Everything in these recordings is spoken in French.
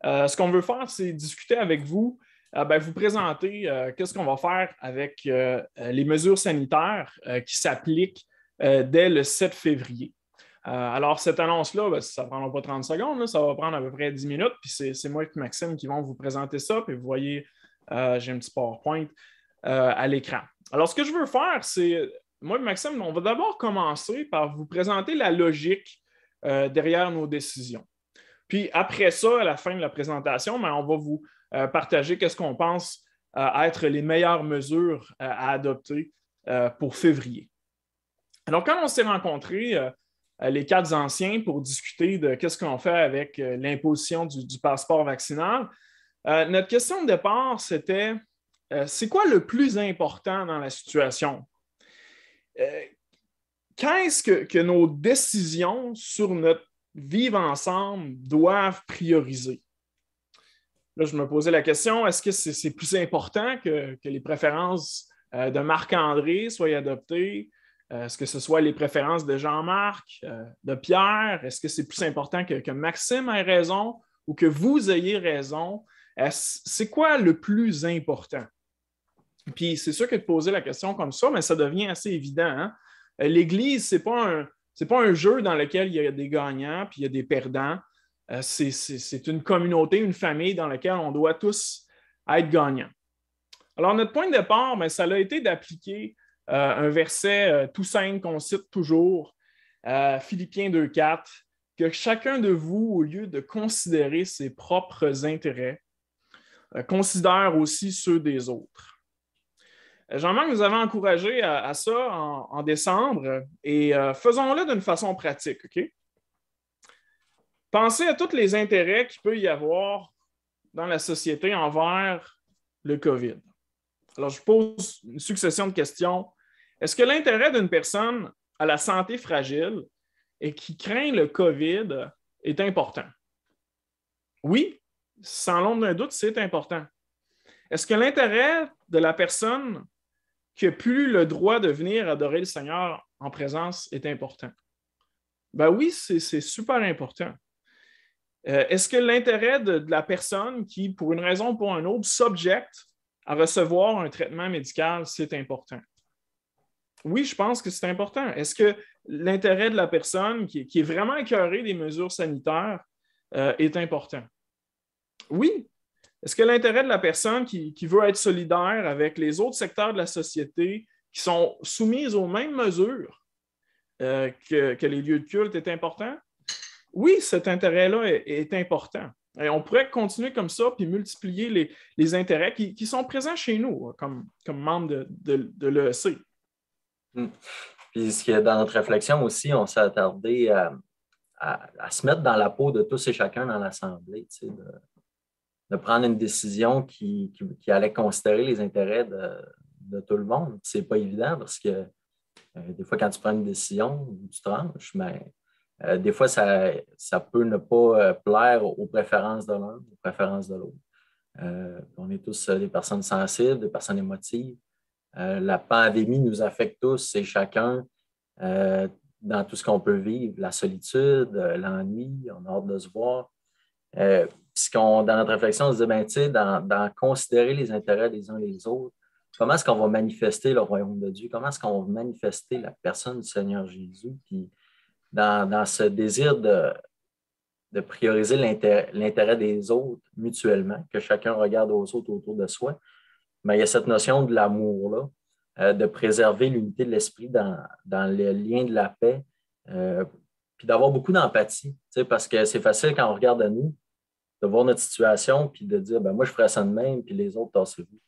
Ce qu'on veut faire, c'est discuter avec vous, vous présenter qu'est-ce qu'on va faire avec les mesures sanitaires qui s'appliquent dès le 7 février. Alors, cette annonce-là, ça ne prendra pas 30 secondes, là, ça va prendre à peu près 10 minutes, puis c'est moi et Maxime qui vont vous présenter ça, puis vous voyez, j'ai un petit PowerPoint à l'écran. Alors, ce que je veux faire, c'est, moi et Maxime, on va d'abord commencer par vous présenter la logique derrière nos décisions. Puis après ça, à la fin de la présentation, on va vous partager qu'est-ce qu'on pense être les meilleures mesures à adopter pour février. Alors, quand on s'est rencontrés, les quatre anciens, pour discuter de qu'est-ce qu'on fait avec l'imposition du passeport vaccinal, notre question de départ, c'était c'est quoi le plus important dans la situation? Qu'est-ce que nos décisions sur notre vivre ensemble doivent prioriser? Là, je me posais la question, est-ce que c'est plus important que les préférences de Marc-André soient adoptées? Est-ce que ce soit les préférences de Jean-Marc, de Pierre? Est-ce que c'est plus important que Maxime ait raison ou que vous ayez raison? C'est quoi le plus important? Puis c'est sûr que de poser la question comme ça, mais ça devient assez évident. Hein? L'Église, ce n'est pas un jeu dans lequel il y a des gagnants puis il y a des perdants. C'est une communauté, une famille dans laquelle on doit tous être gagnants. Alors, notre point de départ, ça a été d'appliquer un verset tout simple qu'on cite toujours, Philippiens 2,4, que chacun de vous, au lieu de considérer ses propres intérêts, considère aussi ceux des autres. Jean-Marc nous avait encouragé à ça en décembre et faisons-le d'une façon pratique, OK? Pensez à tous les intérêts qu'il peut y avoir dans la société envers le COVID. Alors, je pose une succession de questions. Est-ce que l'intérêt d'une personne à la santé fragile et qui craint le COVID est important? Oui, sans l'ombre d'un doute, c'est important. Est-ce que l'intérêt de la personne qui n'a plus le droit de venir adorer le Seigneur en présence est important? Ben oui, c'est super important. Est-ce que l'intérêt de la personne qui, pour une raison ou pour une autre, s'objecte à recevoir un traitement médical, c'est important? Oui, je pense que c'est important. Est-ce que l'intérêt de la personne qui est vraiment écœurée des mesures sanitaires est important? Oui. Est-ce que l'intérêt de la personne qui veut être solidaire avec les autres secteurs de la société qui sont soumis aux mêmes mesures que les lieux de culte est important? Oui, cet intérêt-là est important. Et on pourrait continuer comme ça puis multiplier les intérêts qui sont présents chez nous comme membres de l'EEC. Puis ce qui est dans notre réflexion aussi, on s'est attardé à se mettre dans la peau de tous et chacun dans l'Assemblée, tu sais, de prendre une décision qui allait considérer les intérêts de tout le monde. C'est pas évident parce que des fois, quand tu prends une décision, tu tranches, mais des fois, ça peut ne pas plaire aux préférences de l'un, aux préférences de l'autre. On est tous des personnes sensibles, des personnes émotives. La pandémie nous affecte tous et chacun dans tout ce qu'on peut vivre, la solitude, l'ennui, on a hâte de se voir. Dans notre réflexion, on se dit, dans considérer les intérêts des uns et des autres, comment est-ce qu'on va manifester le royaume de Dieu? Comment est-ce qu'on va manifester la personne du Seigneur Jésus? Puis dans ce désir de prioriser l'intérêt des autres mutuellement, que chacun regarde aux autres autour de soi, il y a cette notion de l'amour-là, de préserver l'unité de l'esprit dans le lien de la paix, puis d'avoir beaucoup d'empathie, parce que c'est facile quand on regarde à nous, de voir notre situation, puis de dire, moi, je ferais ça de même, puis les autres, tassez-vous.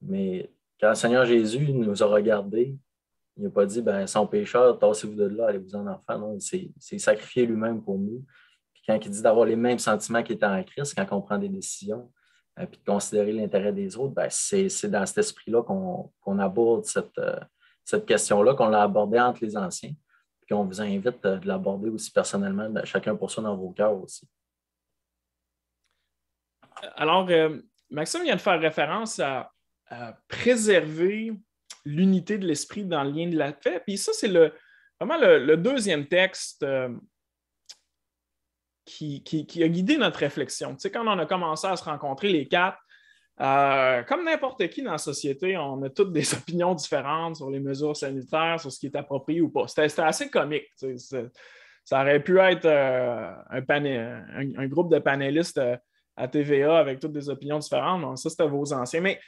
Mais quand le Seigneur Jésus nous a regardés, il n'a pas dit, sans pécheur, tassez-vous de là, allez-vous en enfant. Non, il s'est sacrifié lui-même pour nous. Puis quand il dit d'avoir les mêmes sentiments qu'il était en Christ, quand on prend des décisions, puis de considérer l'intérêt des autres, c'est dans cet esprit-là qu'on aborde cette question-là, qu'on l'a abordée entre les anciens, puis qu'on vous invite de l'aborder aussi personnellement, chacun pour soi dans vos cœurs aussi. Alors, Maxime vient de faire référence à préserver l'unité de l'esprit dans le lien de la paix. Puis ça, c'est vraiment le deuxième texte qui a guidé notre réflexion. Tu sais, quand on a commencé à se rencontrer les quatre, comme n'importe qui dans la société, on a toutes des opinions différentes sur les mesures sanitaires, sur ce qui est approprié ou pas. C'était assez comique. Tu sais, ça aurait pu être un groupe de panélistes à TVA avec toutes des opinions différentes. Donc ça, c'était vos anciens. Mais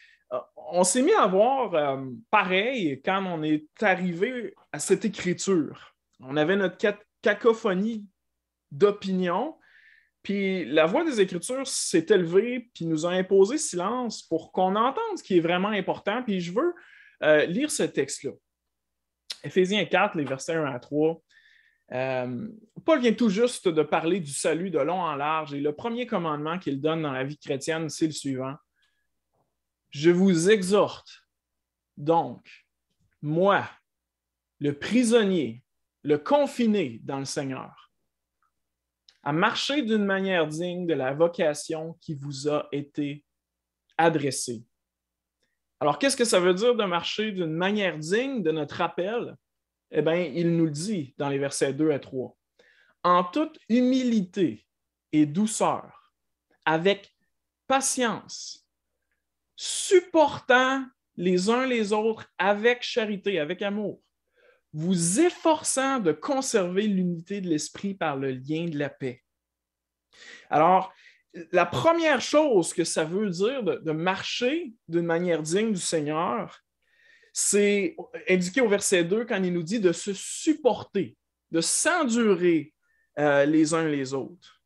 on s'est mis à voir pareil quand on est arrivé à cette écriture. On avait notre cacophonie d'opinions. Puis la voix des Écritures s'est élevée puis nous a imposé silence pour qu'on entende ce qui est vraiment important. Puis je veux lire ce texte-là. Éphésiens 4, les versets 1 à 3. Paul vient tout juste de parler du salut de long en large et le premier commandement qu'il donne dans la vie chrétienne, c'est le suivant. Je vous exhorte donc, moi, le prisonnier, le confiné dans le Seigneur, à marcher d'une manière digne de la vocation qui vous a été adressée. Alors, qu'est-ce que ça veut dire de marcher d'une manière digne de notre appel? Eh bien, il nous le dit dans les versets 2 à 3. En toute humilité et douceur, avec patience, supportant les uns les autres avec charité, avec amour, vous efforçant de conserver l'unité de l'esprit par le lien de la paix. Alors, la première chose que ça veut dire de marcher d'une manière digne du Seigneur, c'est indiqué au verset 2 quand il nous dit de se supporter, de s'endurer les uns les autres.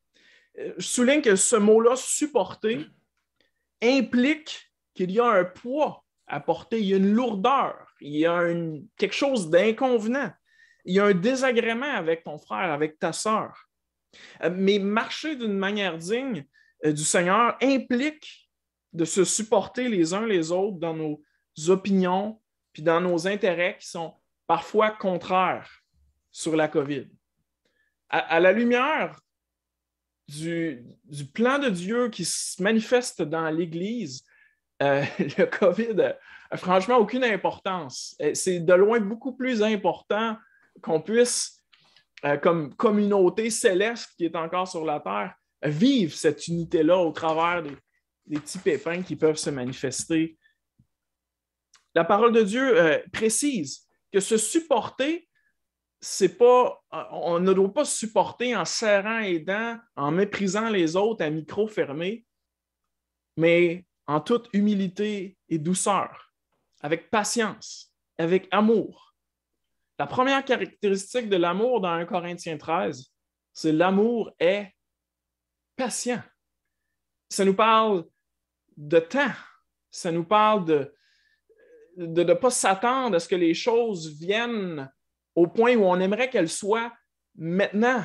Je souligne que ce mot-là, supporter, implique qu'il y a un poids à porter, il y a une lourdeur, il y a quelque chose d'inconvenant, il y a un désagrément avec ton frère, avec ta sœur. Mais marcher d'une manière digne du Seigneur implique de se supporter les uns les autres dans nos opinions puis dans nos intérêts qui sont parfois contraires sur la COVID. À la lumière du plan de Dieu qui se manifeste dans l'Église, le COVID n'a franchement aucune importance. C'est de loin beaucoup plus important qu'on puisse, comme communauté céleste qui est encore sur la terre, vivre cette unité-là au travers des petits pépins qui peuvent se manifester. La parole de Dieu précise que se supporter, c'est pas, on ne doit pas se supporter en serrant les dents, en méprisant les autres à micro fermé, mais en toute humilité et douceur, avec patience, avec amour. La première caractéristique de l'amour dans 1 Corinthiens 13, c'est l'amour est patient. Ça nous parle de temps, ça nous parle de ne pas s'attendre à ce que les choses viennent au point où on aimerait qu'elles soient maintenant.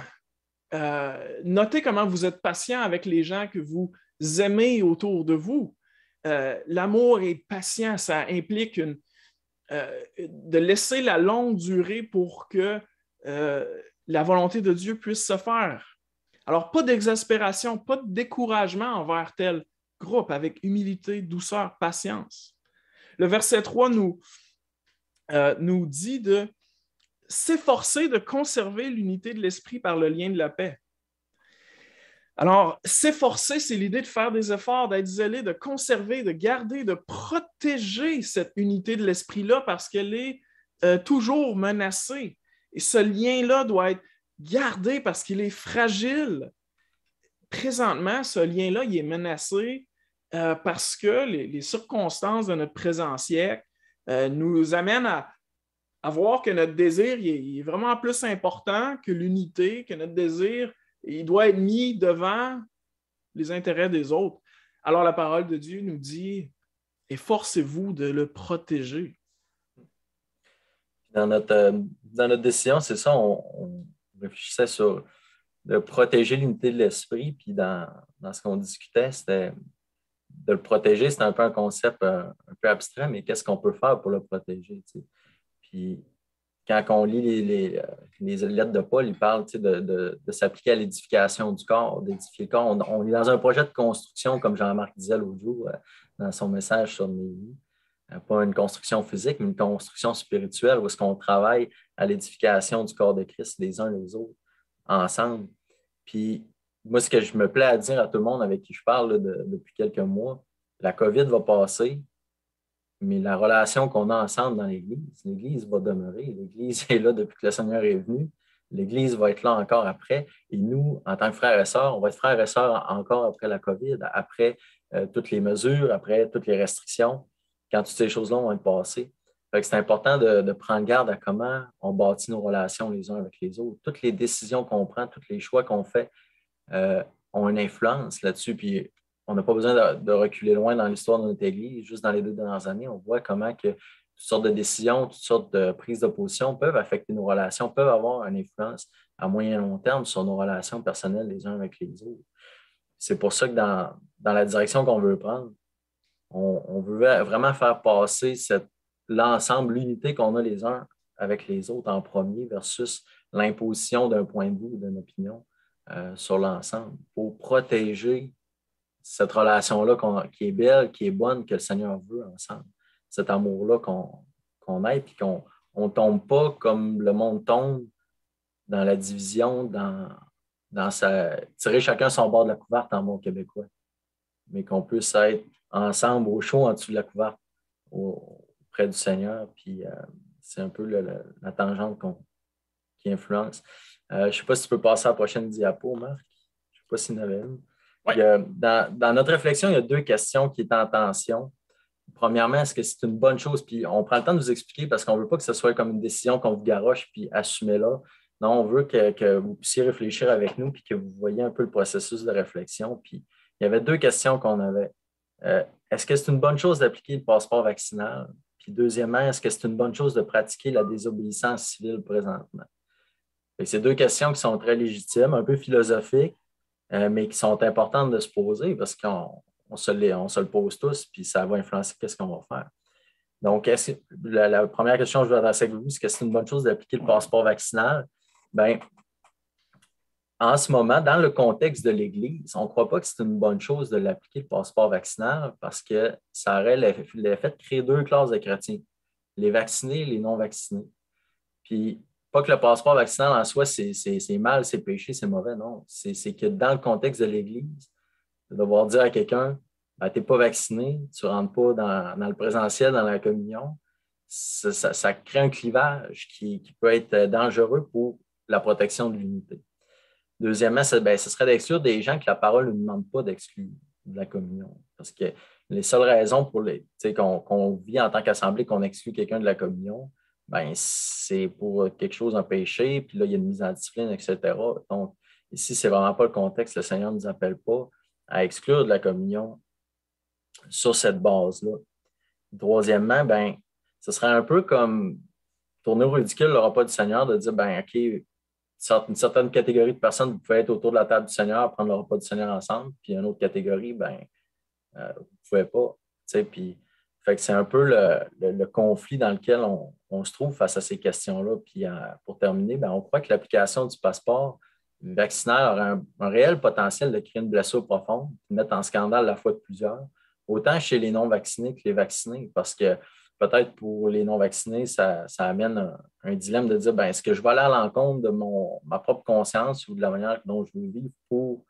Notez comment vous êtes patient avec les gens que vous aimez autour de vous. L'amour est patient, ça implique de laisser la longue durée pour que la volonté de Dieu puisse se faire. Alors, pas d'exaspération, pas de découragement envers tel groupe, avec humilité, douceur, patience. Le verset 3 nous dit de s'efforcer de conserver l'unité de l'esprit par le lien de la paix. Alors, s'efforcer, c'est l'idée de faire des efforts, d'être zélé, de conserver, de garder, de protéger cette unité de l'esprit-là parce qu'elle est toujours menacée. Et ce lien-là doit être gardé parce qu'il est fragile. Présentement, ce lien-là, il est menacé parce que les circonstances de notre présent siècle nous amènent à voir que notre désir il est vraiment plus important que l'unité, que notre désir il doit être mis devant les intérêts des autres. Alors la parole de Dieu nous dit « Efforcez-vous de le protéger ». Dans notre décision, c'est ça, on réfléchissait sur de protéger l'unité de l'esprit, puis dans ce qu'on discutait, c'était de le protéger, c'est un peu un concept un peu abstrait, mais qu'est-ce qu'on peut faire pour le protéger? Tu sais? Puis quand on lit les lettres de Paul, il parle de s'appliquer à l'édification du corps, d'édifier le corps. On est dans un projet de construction, comme Jean-Marc disait l'autre jour dans son message sur Néhémie. Pas une construction physique, mais une construction spirituelle où est-ce qu'on travaille à l'édification du corps de Christ les uns les autres, ensemble. Puis Moi, ce que je me plais à dire à tout le monde avec qui je parle là, depuis quelques mois, la COVID va passer, mais la relation qu'on a ensemble dans l'Église va demeurer. L'Église est là depuis que le Seigneur est venu. L'Église va être là encore après. Et nous, en tant que frères et sœurs, on va être frères et sœurs encore après la COVID, après toutes les mesures, après toutes les restrictions, quand toutes ces choses-là vont être passées. Fait que c'est important de prendre garde à comment on bâtit nos relations les uns avec les autres. Toutes les décisions qu'on prend, tous les choix qu'on fait ont une influence là-dessus. Puis on n'a pas besoin de reculer loin dans l'histoire de notre Église. Juste dans les 2 dernières années, on voit comment que toutes sortes de décisions, toutes sortes de prises de position peuvent affecter nos relations, peuvent avoir une influence à moyen et long terme sur nos relations personnelles les uns avec les autres. C'est pour ça que dans la direction qu'on veut prendre, on veut vraiment faire passer l'ensemble, l'unité qu'on a les uns avec les autres en premier versus l'imposition d'un point de vue ou d'une opinion sur l'ensemble pour protéger cette relation-là qui est belle, qui est bonne, que le Seigneur veut ensemble. Cet amour-là qu'on ait, puis qu'on ne tombe pas comme le monde tombe dans la division, tirer chacun son bord de la couverte en bon québécois, mais qu'on puisse être ensemble au chaud en dessous de la couverte auprès du Seigneur. Puis c'est un peu la tangente qui influence. Je ne sais pas si tu peux passer à la prochaine diapo, Marc. Je ne sais pas s'il y en avait une. Oui. Dans notre réflexion, il y a 2 questions qui sont en tension. Premièrement, est-ce que c'est une bonne chose? Puis on prend le temps de vous expliquer parce qu'on ne veut pas que ce soit comme une décision qu'on vous garoche puis assumez-la. Non, on veut que vous puissiez réfléchir avec nous puis que vous voyez un peu le processus de réflexion. Puis il y avait 2 questions qu'on avait. Est-ce que c'est une bonne chose d'appliquer le passeport vaccinal? Puis deuxièmement, est-ce que c'est une bonne chose de pratiquer la désobéissance civile présentement? C'est 2 questions qui sont très légitimes, un peu philosophiques, mais qui sont importantes de se poser parce qu'on se le pose tous, puis ça va influencer ce qu'on va faire. Donc, la première question que je veux adresser avec vous, c'est que c'est une bonne chose d'appliquer le passeport vaccinal? Bien, en ce moment, dans le contexte de l'Église, on ne croit pas que c'est une bonne chose de l'appliquer le passeport vaccinal parce que ça aurait l'effet de créer 2 classes de chrétiens, les vaccinés et les non-vaccinés. Puis, pas que le passeport vaccinal en soi, c'est mal, c'est péché, c'est mauvais, non. C'est que dans le contexte de l'Église, de devoir dire à quelqu'un, ben, tu n'es pas vacciné, tu ne rentres pas dans le présentiel, dans la communion, ça crée un clivage qui peut être dangereux pour la protection de l'unité. Deuxièmement, ce serait d'exclure des gens que la parole ne demande pas d'exclure de la communion. Parce que les seules raisons pour qu'on vit en tant qu'assemblée qu'on exclut quelqu'un de la communion, ben, c'est pour quelque chose, un péché, puis là, il y a une mise en discipline, etc. Donc, ici, ce n'est vraiment pas le contexte. Le Seigneur ne nous appelle pas à exclure de la communion sur cette base-là. Troisièmement, ben, ce serait un peu comme tourner au ridicule le repas du Seigneur, de dire, ben, OK, une certaine catégorie de personnes, vous pouvez être autour de la table du Seigneur, prendre le repas du Seigneur ensemble, puis une autre catégorie, ben, vous ne pouvez pas. Puis, fait que c'est un peu le conflit dans lequel on se trouve face à ces questions-là. Puis pour terminer, ben, on croit que l'application du passeport vaccinal aurait un réel potentiel de créer une blessure profonde, de mettre en scandale la foi de plusieurs, autant chez les non-vaccinés que les vaccinés, parce que peut-être pour les non-vaccinés, ça amène un dilemme de dire, ben, est-ce que je vais aller à l'encontre de ma propre conscience ou de la manière dont je veux vivre pour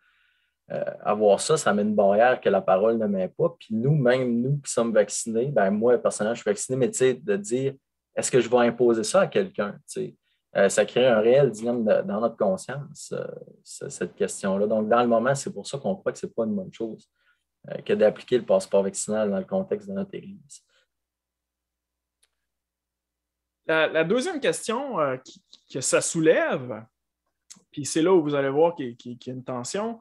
avoir ça met une barrière que la parole ne met pas. Puis même nous qui sommes vaccinés, ben moi, personnellement, je suis vacciné, mais de dire, est-ce que je vais imposer ça à quelqu'un? Ça crée un réel dilemme dans notre conscience, cette question-là. Donc, dans le moment, c'est pour ça qu'on croit que ce n'est pas une bonne chose que d'appliquer le passeport vaccinal dans le contexte de notre Église. La deuxième question que ça soulève, puis c'est là où vous allez voir qu'il y a une tension,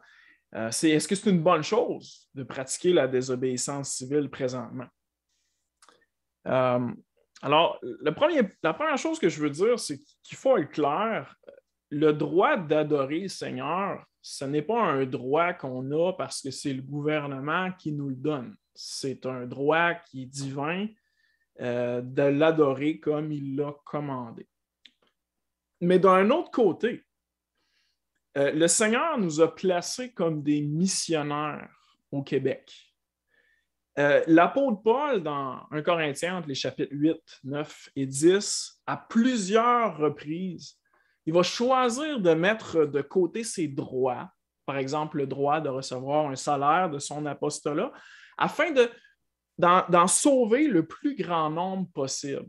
c'est est-ce que c'est une bonne chose de pratiquer la désobéissance civile présentement? Alors, la première chose que je veux dire, c'est qu'il faut être clair, le droit d'adorer le Seigneur, ce n'est pas un droit qu'on a parce que c'est le gouvernement qui nous le donne. C'est un droit qui est divin de l'adorer comme il l'a commandé. Mais d'un autre côté, le Seigneur nous a placés comme des missionnaires au Québec. L'apôtre Paul, dans 1 Corinthiens, entre les chapitres 8, 9 et 10, à plusieurs reprises, il va choisir de mettre de côté ses droits par exemple, le droit de recevoir un salaire de son apostolat, afin d'en sauver le plus grand nombre possible.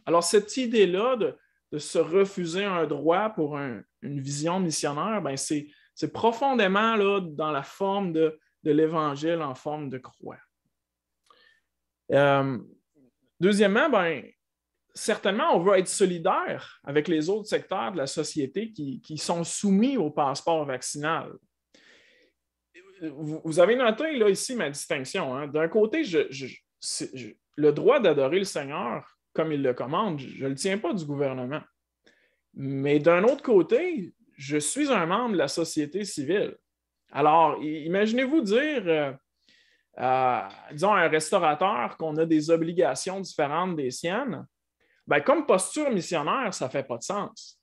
Alors, cette idée-là de se refuser un droit pour une vision missionnaire, ben c'est profondément là, dans la forme de l'Évangile en forme de croix. Deuxièmement, ben, certainement, on veut être solidaire avec les autres secteurs de la société qui sont soumis au passeport vaccinal. Vous avez noté là, ici ma distinction. Hein. D'un côté, le droit d'adorer le Seigneur, comme il le commande, je ne le tiens pas du gouvernement. Mais d'un autre côté, je suis un membre de la société civile. Alors, imaginez-vous dire, disons, à un restaurateur qu'on a des obligations différentes des siennes. Ben, comme posture missionnaire, ça ne fait pas de sens.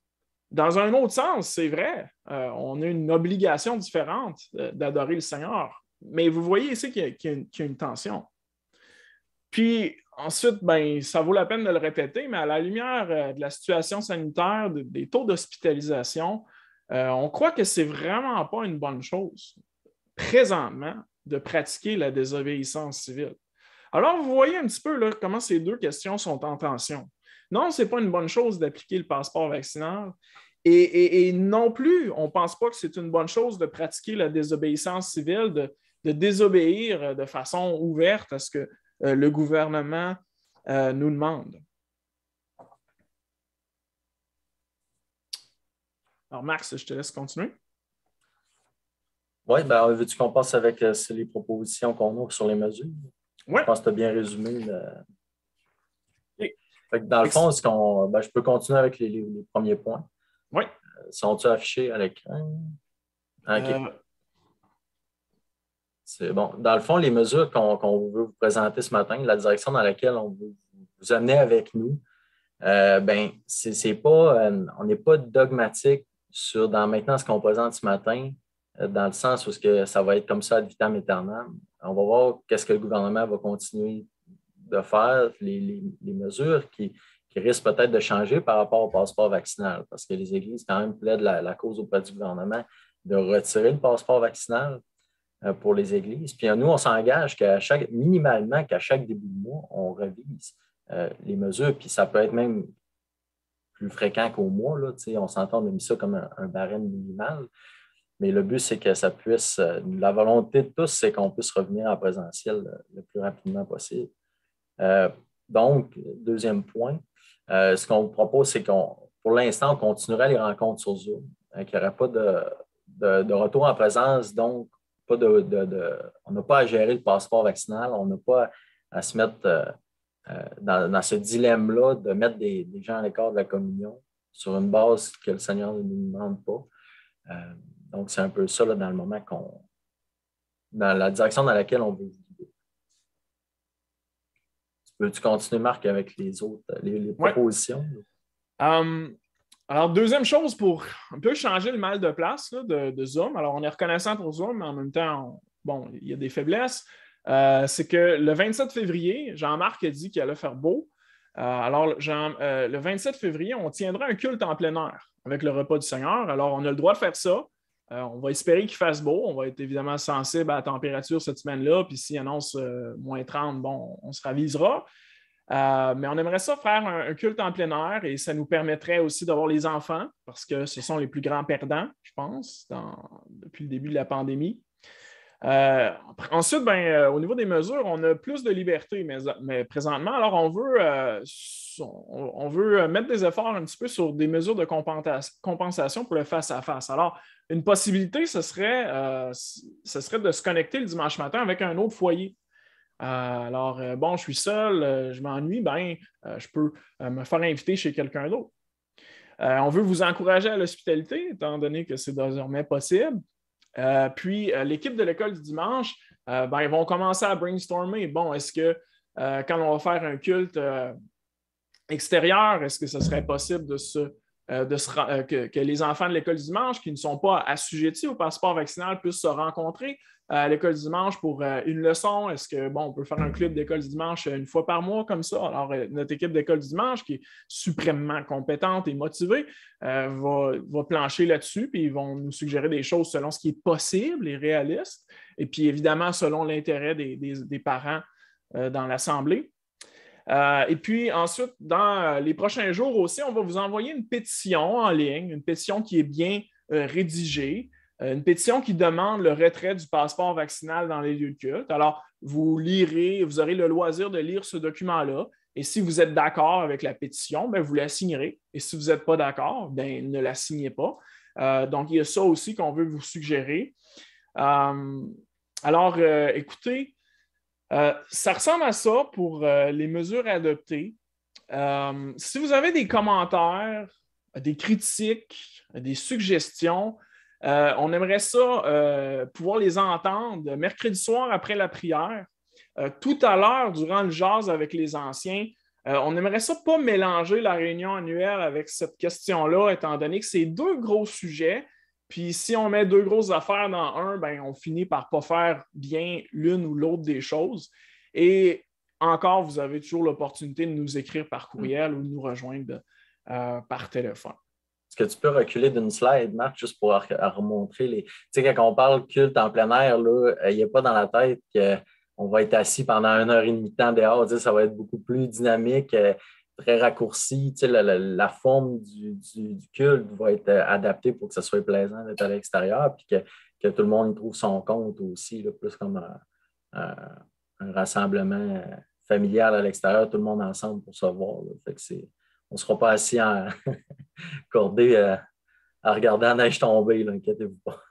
Dans un autre sens, c'est vrai, on a une obligation différente d'adorer le Seigneur. Mais vous voyez ici qu'il y a une tension. Puis ensuite, ben, ça vaut la peine de le répéter, mais à la lumière de la situation sanitaire, des taux d'hospitalisation, on croit que ce n'est vraiment pas une bonne chose, présentement, de pratiquer la désobéissance civile. Alors, vous voyez un petit peu là, comment ces deux questions sont en tension. Non, ce n'est pas une bonne chose d'appliquer le passeport vaccinal. Et non plus, on ne pense pas que c'est une bonne chose de pratiquer la désobéissance civile, de désobéir de façon ouverte à ce que le gouvernement nous demande. Alors, Max, je te laisse continuer. Oui, ben, veux-tu qu'on passe avec les propositions qu'on a sur les mesures? Ouais. Je pense que tu as bien résumé. Dans le fond, je peux continuer avec les premiers points. Oui. Sont-ils affichés à l'écran? OK. C'est bon. Dans le fond, les mesures qu'on veut vous présenter ce matin, la direction dans laquelle on veut vous amener avec nous, c'est pas, on n'est pas dogmatique dans maintenant ce qu'on présente ce matin, dans le sens où ça va être comme ça ad vitam aeternam. On va voir qu'est-ce que le gouvernement va continuer de faire, les mesures qui risquent peut-être de changer par rapport au passeport vaccinal, parce que les Églises quand même plaident la cause auprès du gouvernement de retirer le passeport vaccinal pour les Églises. Puis nous, on s'engage minimalement qu'à chaque début de mois, on revise les mesures, puis ça peut être même plus fréquent qu'au mois. Là, on s'entend, on a mis ça comme un barème minimal. Mais le but, c'est que ça puisse, la volonté de tous, c'est qu'on puisse revenir en présentiel le plus rapidement possible. Donc, deuxième point, ce qu'on vous propose, c'est pour l'instant, on continuerait les rencontres sur Zoom, qu'il n'y aurait pas de retour en présence, donc on n'a pas à gérer le passeport vaccinal, on n'a pas à se mettre dans ce dilemme-là de mettre des gens à l'écart de la communion sur une base que le Seigneur ne nous demande pas. Donc, c'est un peu ça là, dans le moment dans la direction dans laquelle on veut guider. Peux-tu continuer, Marc, avec les autres, les propositions? Alors, deuxième chose, pour un peu changer le mal de place là, de Zoom, alors on est reconnaissant pour Zoom, mais en même temps, il y a des faiblesses. C'est que le 27 février, Jean-Marc a dit qu'il allait faire beau. Alors, le 27 février, on tiendra un culte en plein air avec le repas du Seigneur. Alors, on a le droit de faire ça. On va espérer qu'il fasse beau. On va être évidemment sensible à la température cette semaine-là. Puis s'il annonce moins 30, on se ravisera. Mais on aimerait ça faire un culte en plein air et ça nous permettrait aussi d'avoir les enfants parce que ce sont les plus grands perdants, je pense, depuis le début de la pandémie. Ensuite, au niveau des mesures, on a plus de liberté, mais présentement, alors on veut mettre des efforts un petit peu sur des mesures de compensation pour le face-à-face. Alors, une possibilité, ce serait de se connecter le dimanche matin avec un autre foyer. Je suis seul, je m'ennuie, je peux me faire inviter chez quelqu'un d'autre. On veut vous encourager à l'hospitalité, étant donné que c'est désormais possible. Puis, l'équipe de l'école du dimanche, ils vont commencer à brainstormer. Bon, est-ce que quand on va faire un culte extérieur, est-ce que ce serait possible que les enfants de l'école du dimanche qui ne sont pas assujettis au passeport vaccinal puissent se rencontrer à l'école du dimanche pour une leçon? Est-ce que, bon, on peut faire un club d'école du dimanche une fois par mois comme ça? Alors, notre équipe d'école du dimanche, qui est suprêmement compétente et motivée, va plancher là-dessus, puis ils vont nous suggérer des choses selon ce qui est possible et réaliste, et puis évidemment selon l'intérêt des parents dans l'Assemblée. Et puis ensuite, dans les prochains jours aussi, on va vous envoyer une pétition en ligne, une pétition qui est bien rédigée, une pétition qui demande le retrait du passeport vaccinal dans les lieux de culte. Alors, vous lirez, vous aurez le loisir de lire ce document-là. Et si vous êtes d'accord avec la pétition, bien, vous la signerez. Et si vous n'êtes pas d'accord, bien, ne la signez pas. Donc, il y a ça aussi qu'on veut vous suggérer. Alors, écoutez, ça ressemble à ça pour les mesures adoptées. Si vous avez des commentaires, des critiques, des suggestions, on aimerait ça pouvoir les entendre mercredi soir après la prière. Tout à l'heure, durant le jazz avec les anciens, on aimerait ça pas mélanger la réunion annuelle avec cette question-là, étant donné que c'est deux gros sujets. Puis si on met deux grosses affaires dans un, ben, on finit par ne pas faire bien l'une ou l'autre des choses. Et encore, vous avez toujours l'opportunité de nous écrire par courriel ou de nous rejoindre par téléphone. Est-ce que tu peux reculer d'une slide, Marc, juste pour remontrer les. Tu sais, quand on parle culte en plein air, il n'y a pas dans la tête qu'on va être assis pendant 1h30 de temps dehors. Ça va être beaucoup plus dynamique, très raccourci. Tu sais, la forme du culte va être adaptée pour que ce soit plaisant d'être à l'extérieur, puis que tout le monde y trouve son compte aussi, là, plus comme un rassemblement familial à l'extérieur, tout le monde ensemble pour se voir. Là. Fait que on ne sera pas assis en cordé à regarder la neige tomber, là, inquiétez-vous pas.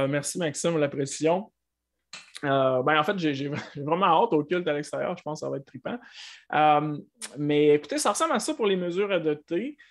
Merci Maxime pour la précision. En fait, j'ai vraiment hâte au culte à l'extérieur. Je pense que ça va être trippant. Mais écoutez, ça ressemble à ça pour les mesures adoptées.